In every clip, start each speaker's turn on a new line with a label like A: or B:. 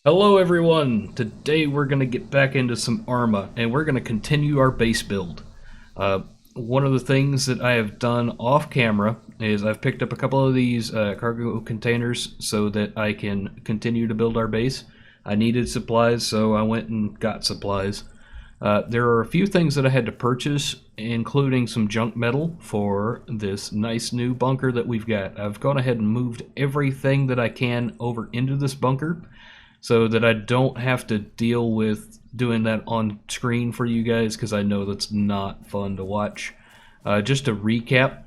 A: Hello everyone! Today we're going to get back into some Arma and we're going to continue our base build. One of the things that I have done off camera is I've picked up a couple of these cargo containers so that I can continue to build our base. I needed supplies, so I went and got supplies. There are a few things that I had to purchase, including some junk metal for this nice new bunker that we've got. I've gone ahead and moved everything that I can over into this bunker so that I don't have to deal with doing that on screen for you guys, because I know that's not fun to watch. Just to recap,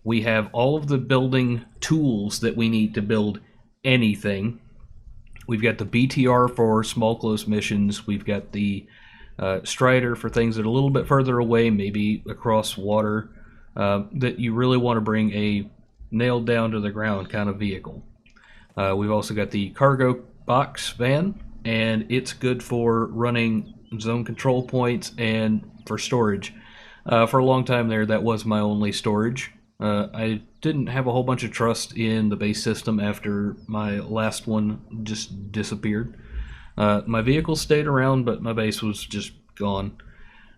A: we have all of the building tools that we need to build anything. We've got the BTR for small close missions. We've got the Strider for things that are a little bit further away, maybe across water, that you really want to bring a nailed down to the ground kind of vehicle. We've also got the cargo box van, and it's good for running zone control points and for storage. For a long time there, that was my only storage. I didn't have a whole bunch of trust in the base system after my last one just disappeared. My vehicle stayed around, but my base was just gone.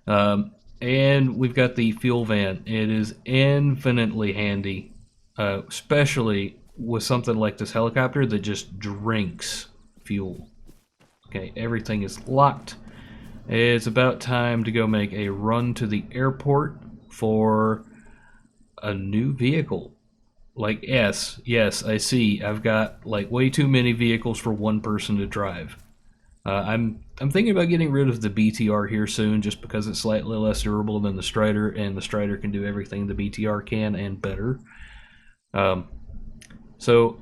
A: And we've got the fuel van. It is infinitely handy, especially with something like this helicopter that just drinks fuel. Okay, everything is locked. It's about time to go make a run to the airport for a new vehicle. Like, yes, I see. I've got like way too many vehicles for one person to drive. I'm thinking about getting rid of the BTR here soon, just because it's slightly less durable than the Strider, and the Strider can do everything the BTR can and better. So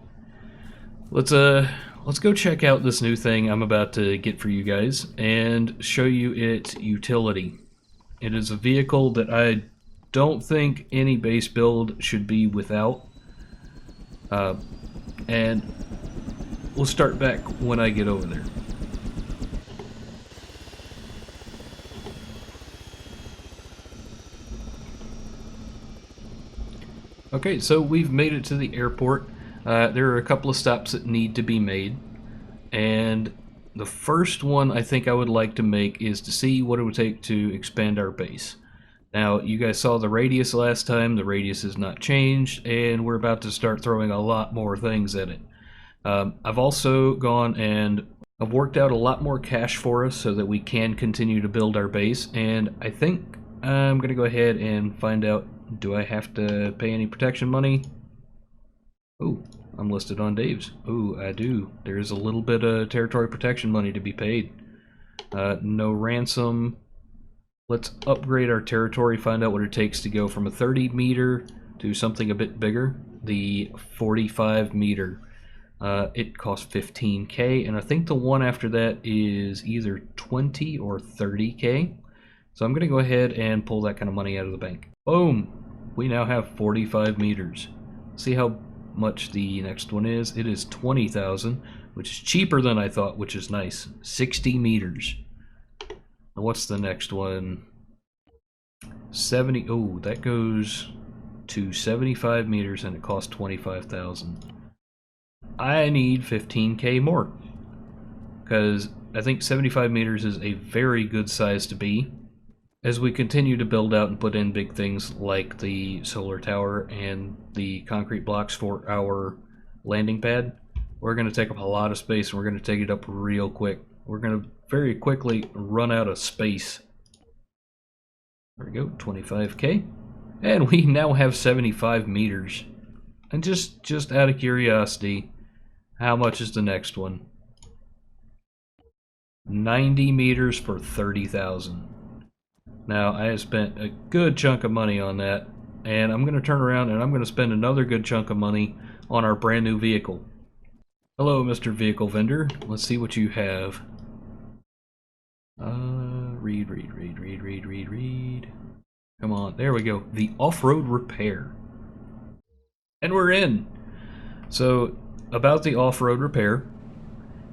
A: let's go check out this new thing I'm about to get for you guys and show you its utility. It is a vehicle that I don't think any base build should be without. And we'll start back when I get over there. Okay, so we've made it to the airport. There are a couple of stops that need to be made, and the first one I think I would like to make is to see what it would take to expand our base. Now, you guys saw the radius last time. The radius has not changed, and we're about to start throwing a lot more things at it. I've also gone and I've worked out a lot more cash for us so that we can continue to build our base, and I think I'm going to go ahead and find out, do I have to pay any protection money? Ooh, I'm listed on Dave's. Ooh, I do. There's a little bit of territory protection money to be paid. No ransom. Let's upgrade our territory, find out what it takes to go from a 30 meter to something a bit bigger. The 45 meter. It costs 15k, and I think the one after that is either 20 or 30k. So I'm going to go ahead and pull that kind of money out of the bank. Boom! We now have 45 meters. See how much the next one is? It is 20,000, which is cheaper than I thought, which is nice. 60 meters. Now what's the next one? 70. Oh, that goes to 75 meters and it costs 25,000. I need 15k more, because I think 75 meters is a very good size to be. As we continue to build out and put in big things like the solar tower and the concrete blocks for our landing pad, we're going to take up a lot of space, and we're going to take it up real quick. We're going to very quickly run out of space. There we go, 25k. And we now have 75 meters. And just out of curiosity, how much is the next one? 90 meters for 30,000. Now, I have spent a good chunk of money on that, and I'm going to turn around and I'm going to spend another good chunk of money on our brand new vehicle. Hello, Mr. Vehicle Vendor. Let's see what you have. Read. Come on, there we go. The off-road repair. And we're in. So, about the off-road repair,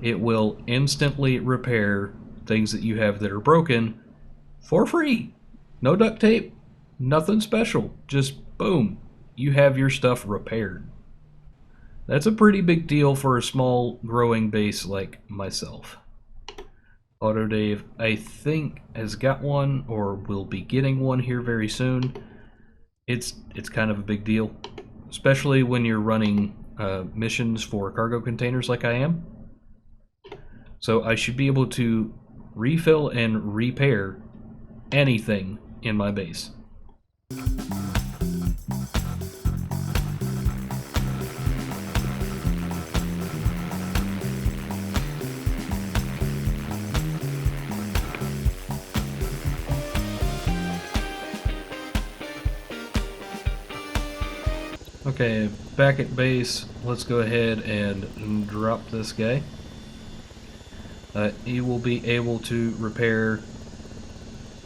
A: it will instantly repair things that you have that are broken for free. No duct tape, nothing special. Just boom, you have your stuff repaired. That's a pretty big deal for a small growing base like myself. AutoDave, I think, has got one or will be getting one here very soon. It's kind of a big deal, especially when you're running missions for cargo containers like I am. So I should be able to refill and repair anything in my base. Okay, back at base, let's go ahead and drop this guy. He will be able to repair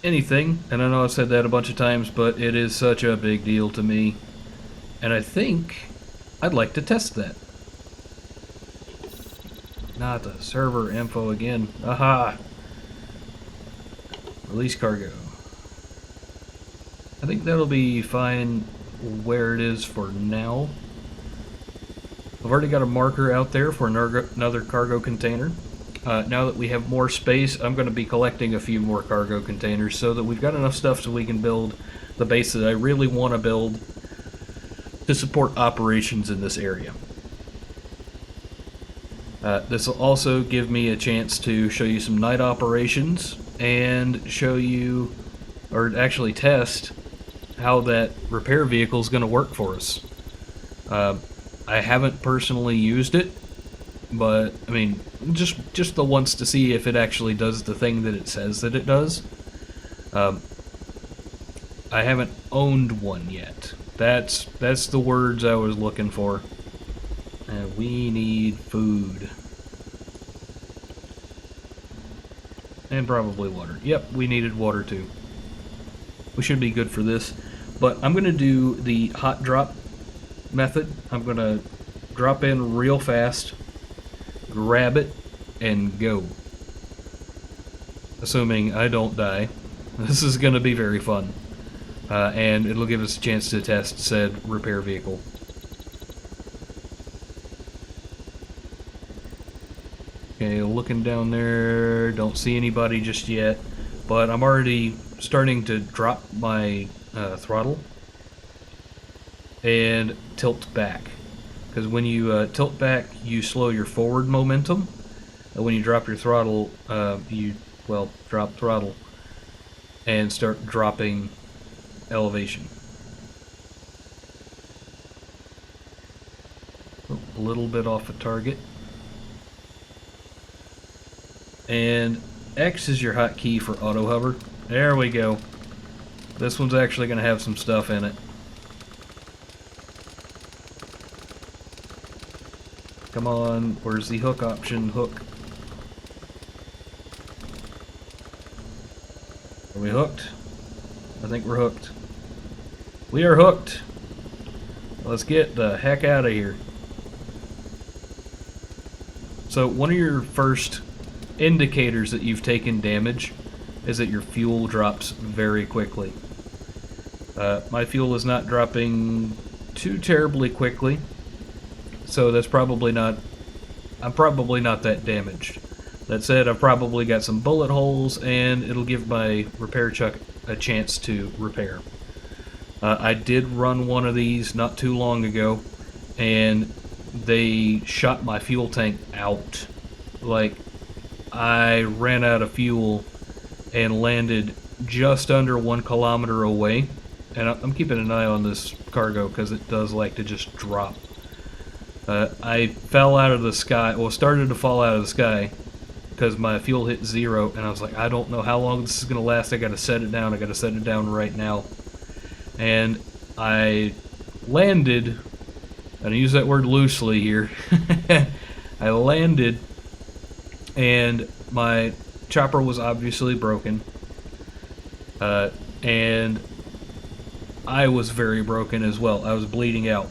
A: anything, and I know I've said that a bunch of times, but it is such a big deal to me, and I think I'd like to test that. Not the server info again. Aha! Release cargo. I think that'll be fine where it is for now. I've already got a marker out there for another cargo container. Now that we have more space, I'm going to be collecting a few more cargo containers so that we've got enough stuff so we can build the base that I really want to build to support operations in this area. This will also give me a chance to show you some night operations and show you, or actually test, how that repair vehicle is going to work for us. I haven't personally used it, but I mean, just the once to see if it actually does the thing that it says that it does. I haven't owned one yet. That's the words I was looking for. And we need food. And probably water. Yep, we needed water too. We should be good for this. But I'm going to do the hot drop method. I'm going to drop in real fast, grab it, and go. Assuming I don't die. This is going to be very fun. And it'll give us a chance to test said repair vehicle. Okay, looking down there, don't see anybody just yet, but I'm already starting to drop my throttle and tilt back. Because when you tilt back, you slow your forward momentum. And when you drop your throttle, drop throttle and start dropping elevation. A little bit off of target. And X is your hotkey for auto hover. There we go. This one's actually going to have some stuff in it. Come on, where's the hook option? Hook. Are we hooked? I think we're hooked. We are hooked. Let's get the heck out of here. So one of your first indicators that you've taken damage is that your fuel drops very quickly. My fuel is not dropping too terribly quickly, so that's probably not, I'm probably not that damaged. That said, I've probably got some bullet holes, and it'll give my repair chuck a chance to repair. I did run one of these not too long ago, and they shot my fuel tank out. Like, I ran out of fuel and landed just under 1 kilometer away. And I'm keeping an eye on this cargo because it does like to just drop. I fell out of the sky, well, started to fall out of the sky because my fuel hit 0, and I was like, I don't know how long this is going to last. I got to set it down. I got to set it down right now. And I landed, and I use that word loosely here. I landed, and my chopper was obviously broken. And I was very broken as well. I was bleeding out.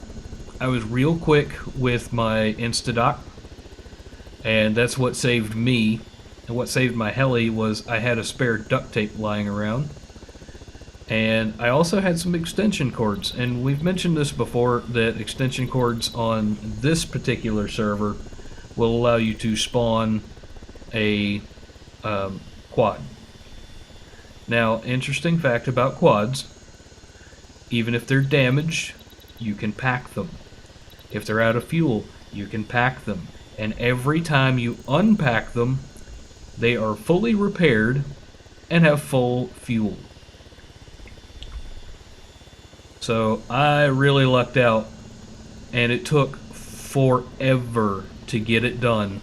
A: I was real quick with my Instadock, and that's what saved me. And what saved my heli was I had a spare duct tape lying around. And I also had some extension cords, and we've mentioned this before, that extension cords on this particular server will allow you to spawn a quad. Now, interesting fact about quads, even if they're damaged, you can pack them. If they're out of fuel, you can pack them. And every time you unpack them, they are fully repaired and have full fuel. So I really lucked out, and it took forever to get it done,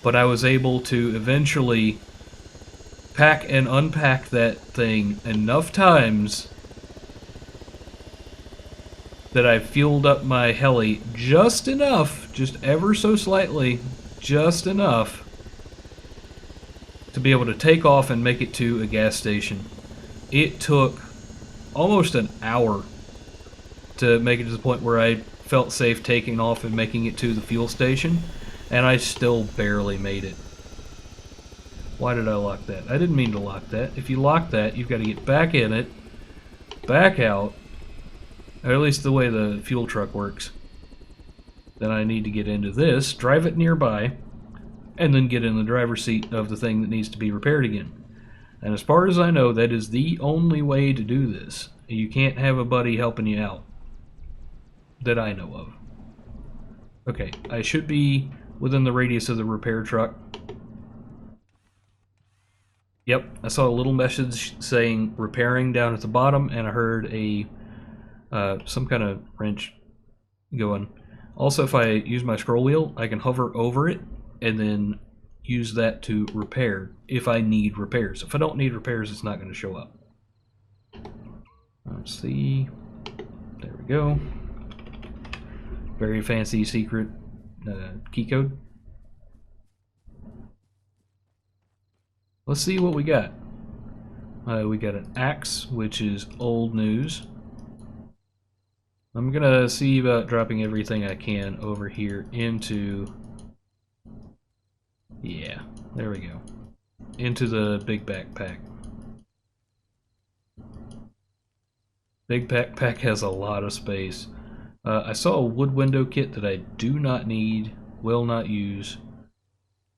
A: but I was able to eventually pack and unpack that thing enough times that I fueled up my heli just enough, just ever so slightly, just enough to be able to take off and make it to a gas station. It took almost an hour to make it to the point where I felt safe taking off and making it to the fuel station, and I still barely made it. Why did I lock that? I didn't mean to lock that. If you lock that, you've got to get back in it, back out, or at least the way the fuel truck works. Then I need to get into this, drive it nearby, and then get in the driver's seat of the thing that needs to be repaired again. And as far as I know, that is the only way to do this. You can't have a buddy helping you out, that I know of. Okay, I should be within the radius of the repair truck. Yep, I saw a little message saying repairing down at the bottom, and I heard a some kind of wrench going. Also, if I use my scroll wheel, I can hover over it and then use that to repair if I need repairs. If I don't need repairs, it's not going to show up. Let's see. There we go. Very fancy secret key code. Let's see what we got. We got an axe, which is old news. I'm gonna see about dropping everything I can over here into... Yeah, there we go. Into the big backpack. Big backpack has a lot of space. I saw a wood window kit that I do not need, will not use.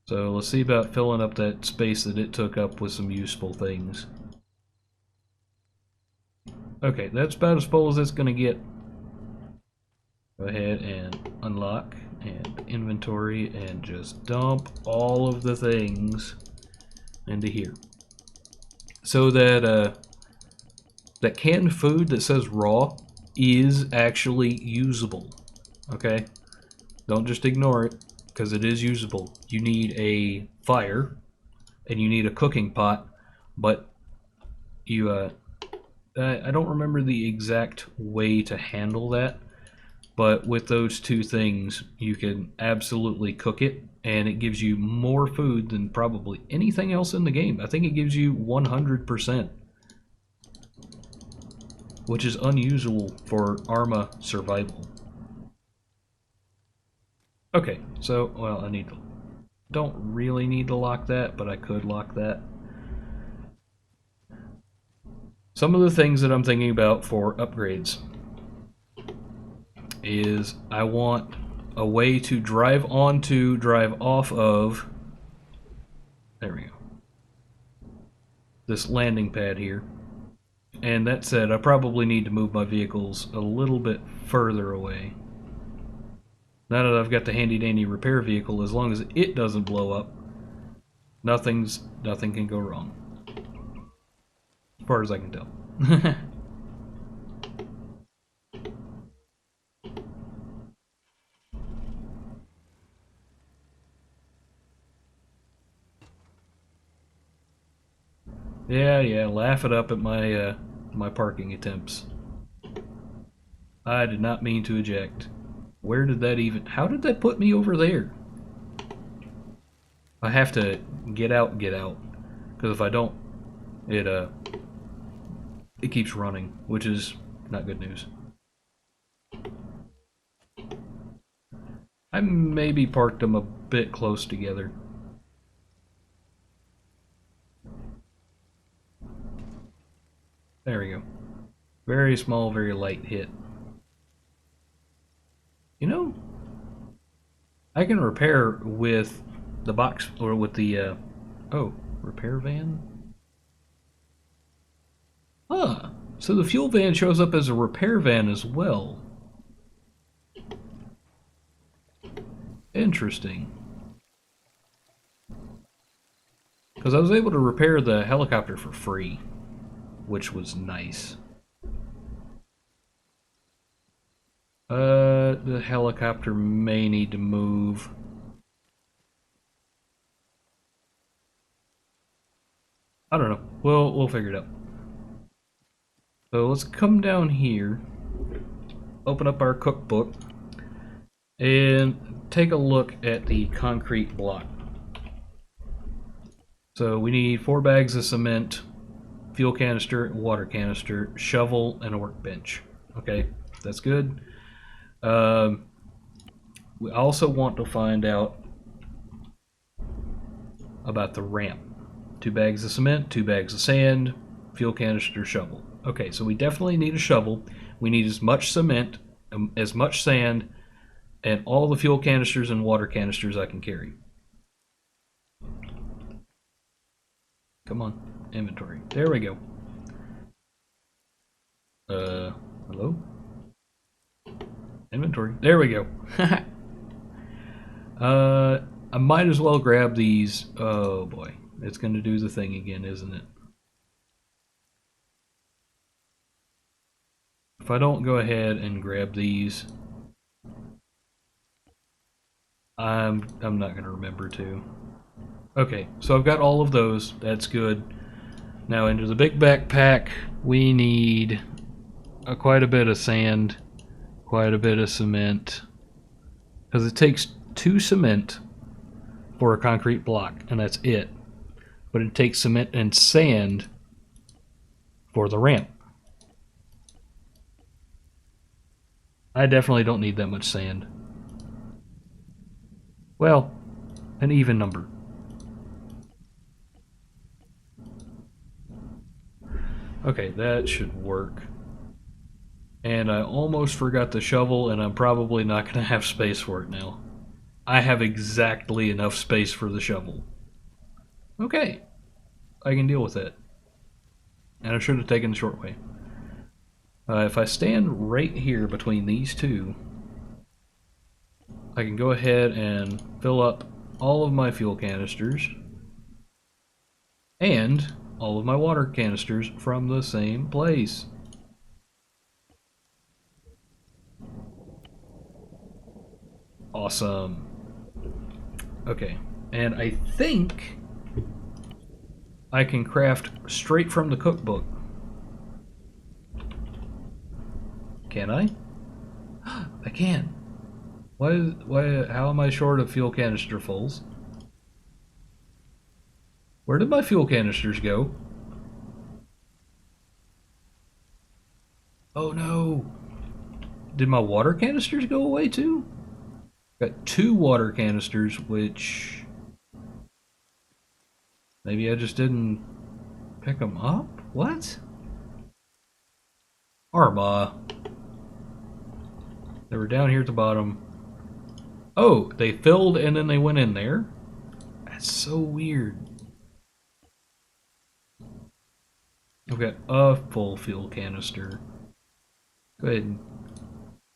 A: So let's see about filling up that space that it took up with some useful things. Okay, that's about as full as it's going to get. Go ahead and unlock and inventory and just dump all of the things into here. So that that canned food that says raw is actually usable. Okay? Don't just ignore it, because it is usable. You need a fire and you need a cooking pot, but you I don't remember the exact way to handle that, but with those two things you can absolutely cook it, and it gives you more food than probably anything else in the game. I think it gives you 100%, which is unusual for Arma survival. Okay, so, well, I need to... Don't really need to lock that, but I could lock that. Some of the things that I'm thinking about for upgrades is I want a way to drive onto, drive off of... There we go. This landing pad here. And that said, I probably need to move my vehicles a little bit further away. Now that I've got the handy dandy repair vehicle, as long as it doesn't blow up, nothing can go wrong. As far as I can tell. Yeah, laugh it up at my my parking attempts. I did not mean to eject. Where did that even... How did that put me over there? I have to get out, because if I don't, it keeps running, which is not good news. I maybe parked them a bit close together. There we go. Very small, very light hit. You know, I can repair with the box, or with the, oh, repair van? Huh. So the fuel van shows up as a repair van as well. Interesting. Because I was able to repair the helicopter for free, which was nice. The helicopter may need to move. I don't know. We'll figure it out. So let's come down here, open up our cookbook, and take a look at the concrete block. So we need 4 bags of cement, fuel canister, water canister, shovel, and a workbench. Okay, that's good. We also want to find out about the ramp. 2 bags of cement, 2 bags of sand, fuel canister, shovel. Okay, so we definitely need a shovel. We need as much cement, as much sand, and all the fuel canisters and water canisters I can carry. Come on, inventory. There we go. Hello? Inventory. There we go. I might as well grab these. Oh boy, it's going to do the thing again, isn't it? If I don't go ahead and grab these, I'm not going to remember to. Okay, so I've got all of those. That's good. Now into the big backpack, we need quite a bit of sand, quite a bit of cement, because it takes 2 cement for a concrete block, and that's it. But it takes cement and sand for the ramp. I definitely don't need that much sand. Well, an even number. Okay, that should work. And I almost forgot the shovel, and I'm probably not going to have space for it now. I have exactly enough space for the shovel. Okay, I can deal with it. And I should have taken the short way. If I stand right here between these two, I can go ahead and fill up all of my fuel canisters and all of my water canisters from the same place. Awesome. Okay, and I think I can craft straight from the cookbook. Can I? I can. How am I short of fuel canister fulls? Where did my fuel canisters go? Oh no. Did my water canisters go away too? Got 2 water canisters, which maybe I just didn't pick them up? What? Arma. They were down here at the bottom. Oh, they filled and then they went in there? That's so weird. I've got a full fuel canister. Go ahead and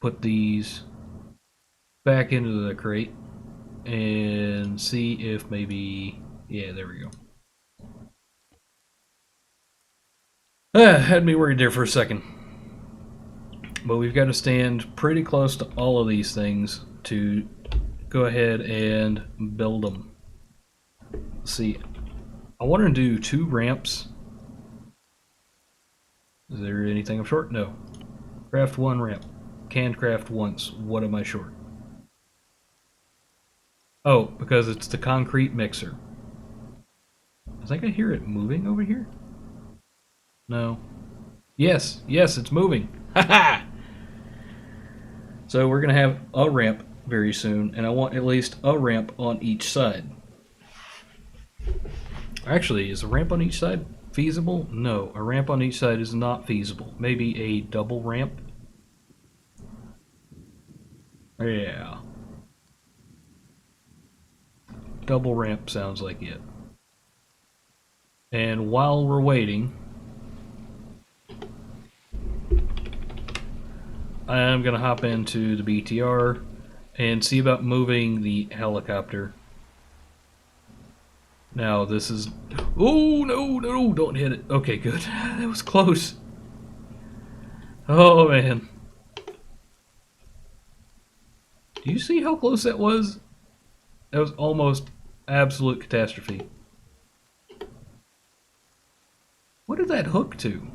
A: put these back into the crate and see if maybe... Yeah, there we go. Had me worried there for a second. But we've got to stand pretty close to all of these things to go ahead and build them. Let's see, I want to do 2 ramps. Is there anything I'm short? No. Craft 1 ramp. Can craft once. What am I short? Oh, because it's the concrete mixer. I think I hear it moving over here. No. Yes, it's moving. Haha! So we're going to have a ramp very soon, and I want at least a ramp on each side. Actually, is a ramp on each side feasible? No, a ramp on each side is not feasible. Maybe a double ramp? Yeah. Double ramp sounds like it. And while we're waiting, I'm going to hop into the BTR and see about moving the helicopter. Now this is... Oh, no, no, don't hit it. Okay, good. That was close. Oh, man. Do you see how close that was? That was almost absolute catastrophe. What did that hook to?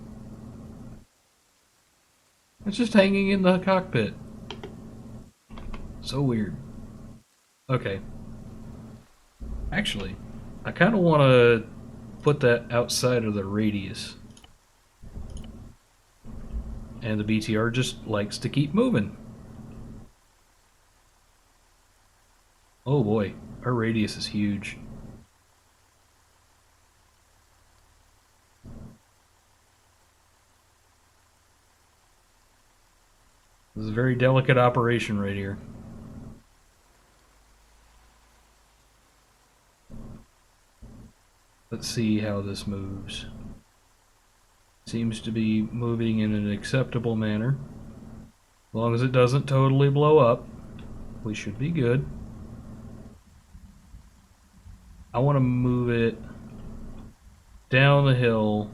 A: It's just hanging in the cockpit. So weird. Okay. Actually, I kind of want to put that outside of the radius. And the BTR just likes to keep moving. Oh boy, our radius is huge. This is a very delicate operation right here. Let's see how this moves. Seems to be moving in an acceptable manner. As long as it doesn't totally blow up, we should be good. I want to move it down the hill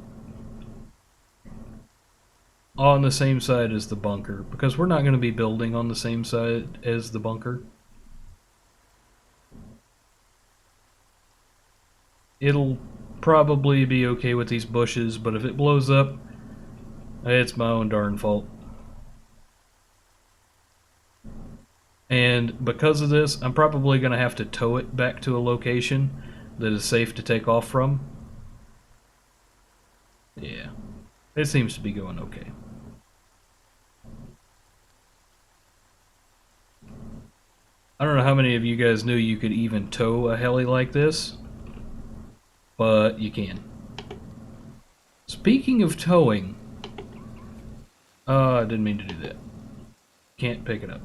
A: on the same side as the bunker, because we're not going to be building on the same side as the bunker. It'll probably be okay with these bushes, but if it blows up, it's my own darn fault. And because of this, I'm probably going to have to tow it back to a location that is safe to take off from. Yeah, it seems to be going okay. I don't know how many of you guys knew you could even tow a heli like this, but you can. Speaking of towing, I didn't mean to do that. Can't pick it up.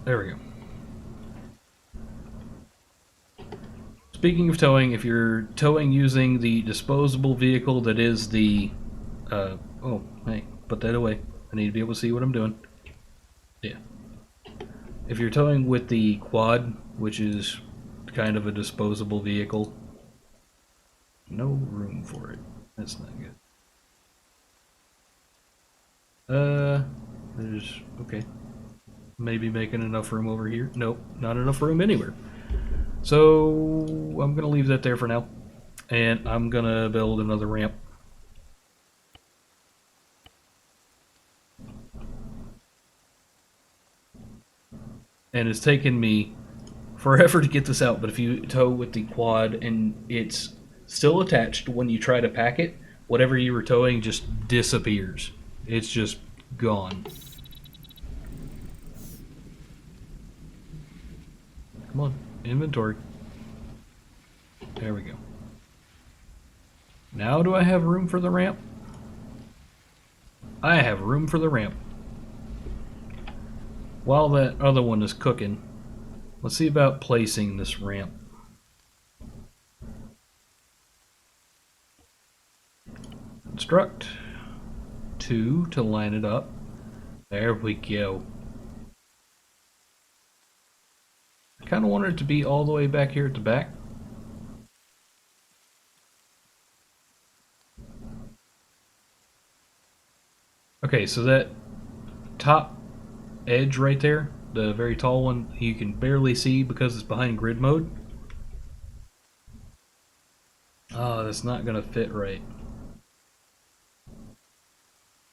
A: There we go. Speaking of towing, if you're towing using the disposable vehicle that is the... oh, hey, put that away. I need to be able to see what I'm doing. Yeah. If you're towing with the quad, which is kind of a disposable vehicle, no room for it. That's not good. There's... okay. Maybe making enough room over here. Nope, not enough room anywhere. So I'm gonna leave that there for now, and I'm gonna build another ramp. And it's taken me forever to get this out, but if you tow with the quad and it's still attached when you try to pack it, whatever you were towing just disappears. It's just gone. Come on, inventory. There we go. Now do I have room for the ramp? I have room for the ramp. While that other one is cooking, let's see about placing this ramp. Construct 2 to line it up. There we go. I kind of wanted it to be all the way back here at the back. Okay, so that top edge right there, the very tall one, you can barely see because it's behind grid mode. Oh, that's not going to fit right.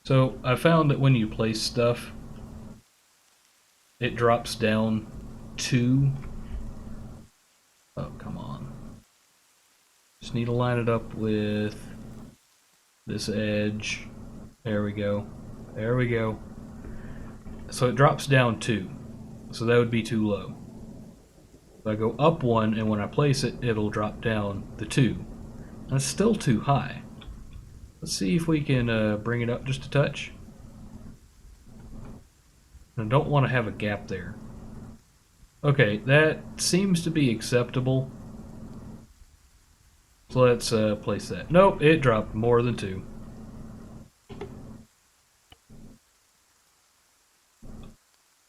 A: So I found that when you place stuff, it drops down to... oh, come on. Just need to line it up with this edge. There we go. There we go. So it drops down 2. So that would be too low. So I go up 1, and when I place it, it'll drop down the 2. That's still too high. Let's see if we can bring it up just a touch. I don't want to have a gap there. Okay, that seems to be acceptable. So let's place that. Nope, it dropped more than 2.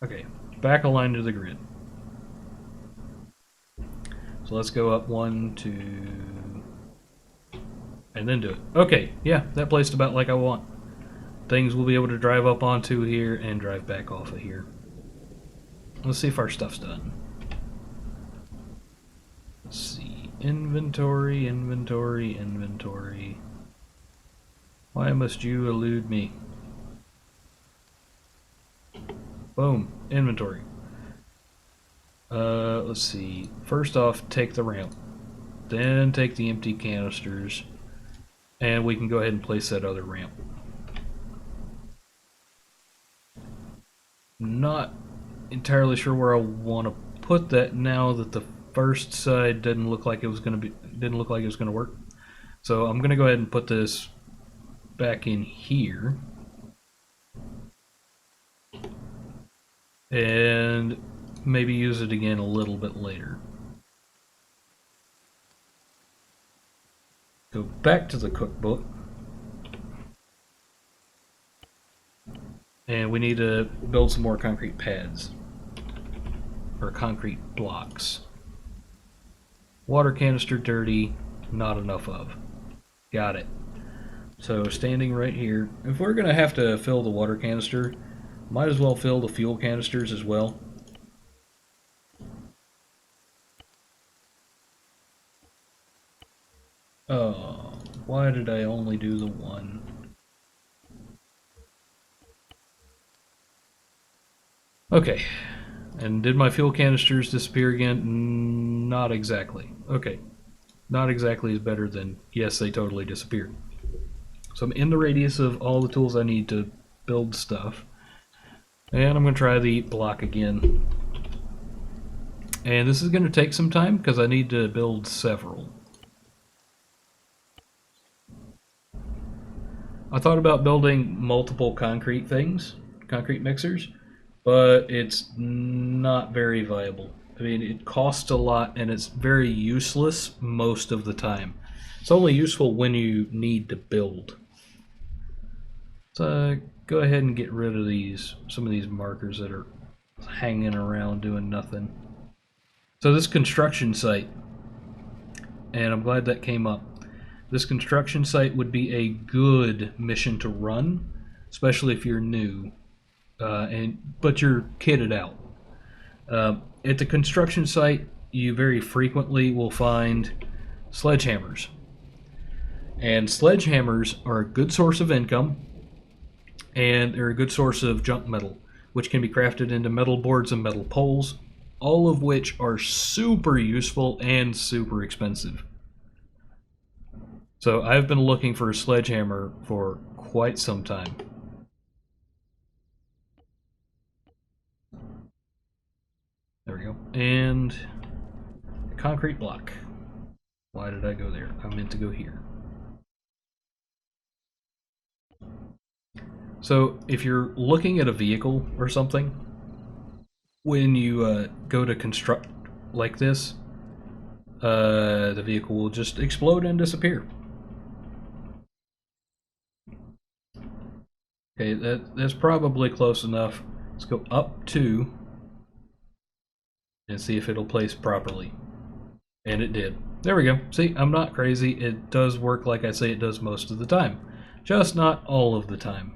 A: Okay, back aligned to the grid. So let's go up 1, 2, and then do it. Okay, yeah, that placed about like I want. Things will be able to drive up onto here and drive back off of here. Let's see if our stuff's done. Let's see. Inventory, inventory, inventory. Why must you elude me? Boom. Inventory. Let's see. First off, take the ramp. Then take the empty canisters. And we can go ahead and place that other ramp. Not entirely sure where I want to put that now that the first side didn't look like it was going to work. So I'm going to go ahead and put this back in here. And maybe use it again a little bit later. Go back to the cookbook. And we need to build some more concrete pads. Or concrete blocks. Water canister dirty, not enough of. Got it. So standing right here, if we're going to have to fill the water canister, might as well fill the fuel canisters as well. Oh, why did I only do the one? Okay, and did my fuel canisters disappear again? Not exactly. Okay, not exactly is better than yes, they totally disappeared. So I'm in the radius of all the tools I need to build stuff. And I'm going to try the block again. And this is going to take some time because I need to build several. I thought about building multiple concrete things, concrete mixers, but it's not very viable. I mean, it costs a lot and it's very useless most of the time. It's only useful when you need to build. So go ahead and get rid of some of these markers that are hanging around doing nothing. So this construction site, and I'm glad that came up. This construction site would be a good mission to run, especially if you're new, but you're kitted out. At the construction site, you very frequently will find sledgehammers. And sledgehammers are a good source of income, and they're a good source of junk metal, which can be crafted into metal boards and metal poles, all of which are super useful and super expensive. So I've been looking for a sledgehammer for quite some time. There we go. And a concrete block. Why did I go there? I meant to go here. So if you're looking at a vehicle or something, when you go to construct like this, the vehicle will just explode and disappear. Okay, that's probably close enough. Let's go up 2 and see if it'll place properly. And it did. There we go. See, I'm not crazy. It does work like I say it does most of the time. Just not all of the time.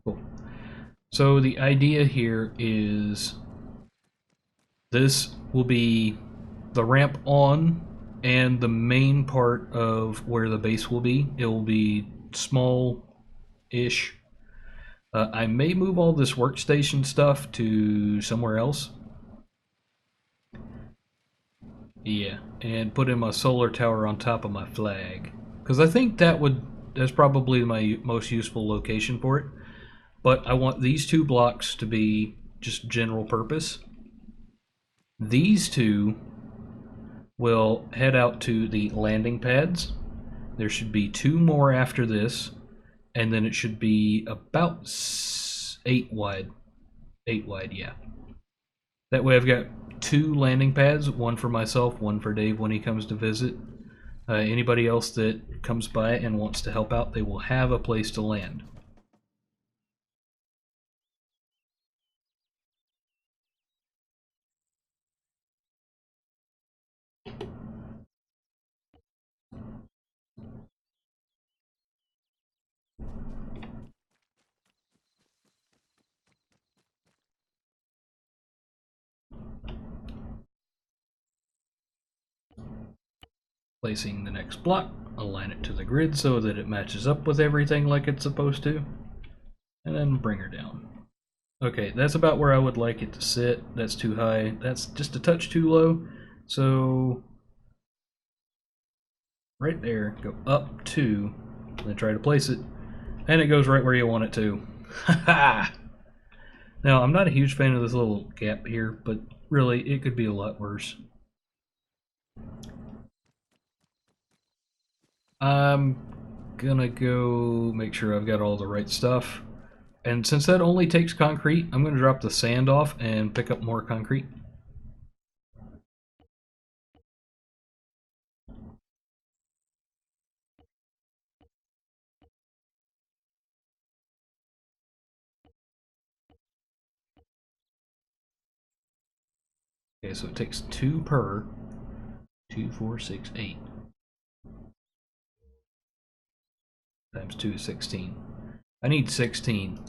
A: Cool. So the idea here is this will be the ramp on and the main part of where the base will be. It will be small-ish. I may move all this workstation stuff to somewhere else. Yeah, and put in my solar tower on top of my flag. Because I think that's probably my most useful location for it. But I want these two blocks to be just general purpose. These two will head out to the landing pads. There should be two more after this, and then it should be about 8 wide. 8 wide, yeah. That way I've got 2 landing pads, one for myself, one for Dave when he comes to visit. Anybody else that comes by and wants to help out, they will have a place to land. Placing the next block, align it to the grid so that it matches up with everything like it's supposed to, and then bring her down. Okay, that's about where I would like it to sit. That's too high. That's just a touch too low. So right there, go up 2, then try to place it, and it goes right where you want it to. Haha! Now, I'm not a huge fan of this little gap here, but really, it could be a lot worse. I'm gonna go make sure I've got all the right stuff. And since that only takes concrete, I'm gonna drop the sand off and pick up more concrete. Okay, so it takes 2 per. 2, 4, 6, 8. Times 2 is 16. I need 16.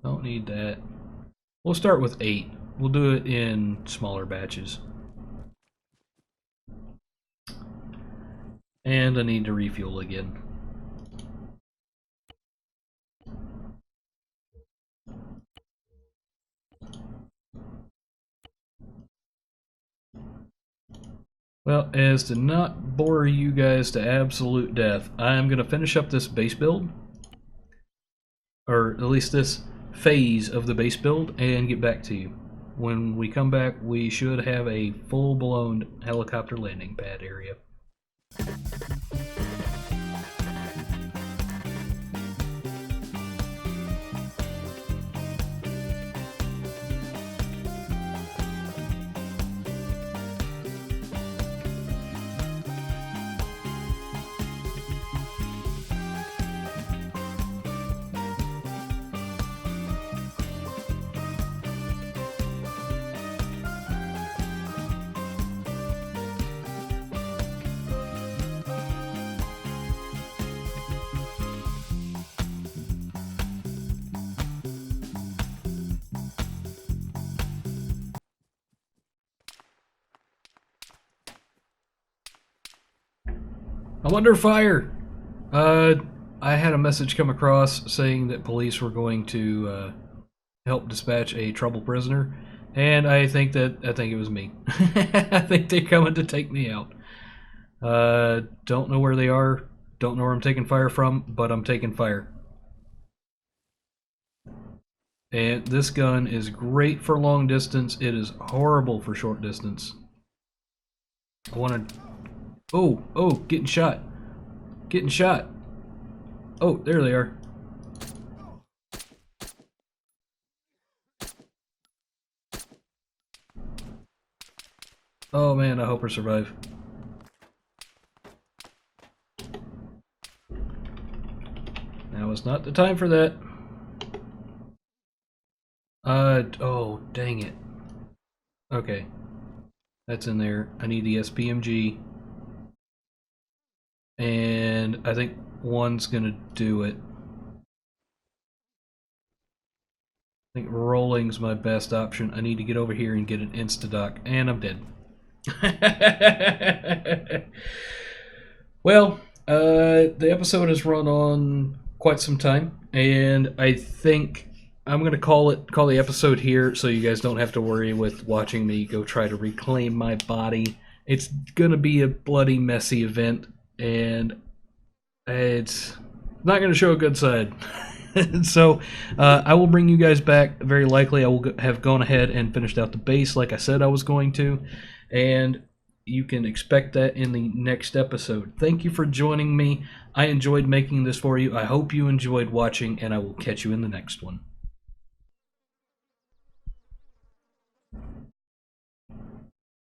A: Don't need that. We'll start with 8. We'll do it in smaller batches. And I need to refuel again. Well, as to not bore you guys to absolute death, I'm going to finish up this base build, or at least this phase of the base build, and get back to you. When we come back, we should have a full-blown helicopter landing pad area. I'm under fire! I had a message come across saying that police were going to help dispatch a troubled prisoner, and I think it was me. I think they're coming to take me out. Don't know where they are, don't know where I'm taking fire from, but I'm taking fire. And this gun is great for long distance, it is horrible for short distance. I want to... Oh, getting shot. Getting shot. Oh, there they are. Oh man, I hope I survive. Now is not the time for that. Oh, dang it. Okay. That's in there. I need the SPMG. And I think one's gonna do it. I think rolling's my best option. I need to get over here and get an insta-dock, and I'm dead. Well, the episode has run on quite some time, and I think I'm gonna call the episode here, so you guys don't have to worry with watching me go try to reclaim my body. It's gonna be a bloody messy event, and it's not gonna show a good side. So I will bring you guys back. Very likely I will have gone ahead and finished out the base like I said I was going to, and you can expect that in the next episode. Thank you for joining me. I enjoyed making this for you. I hope you enjoyed watching, and I will catch you in the next one.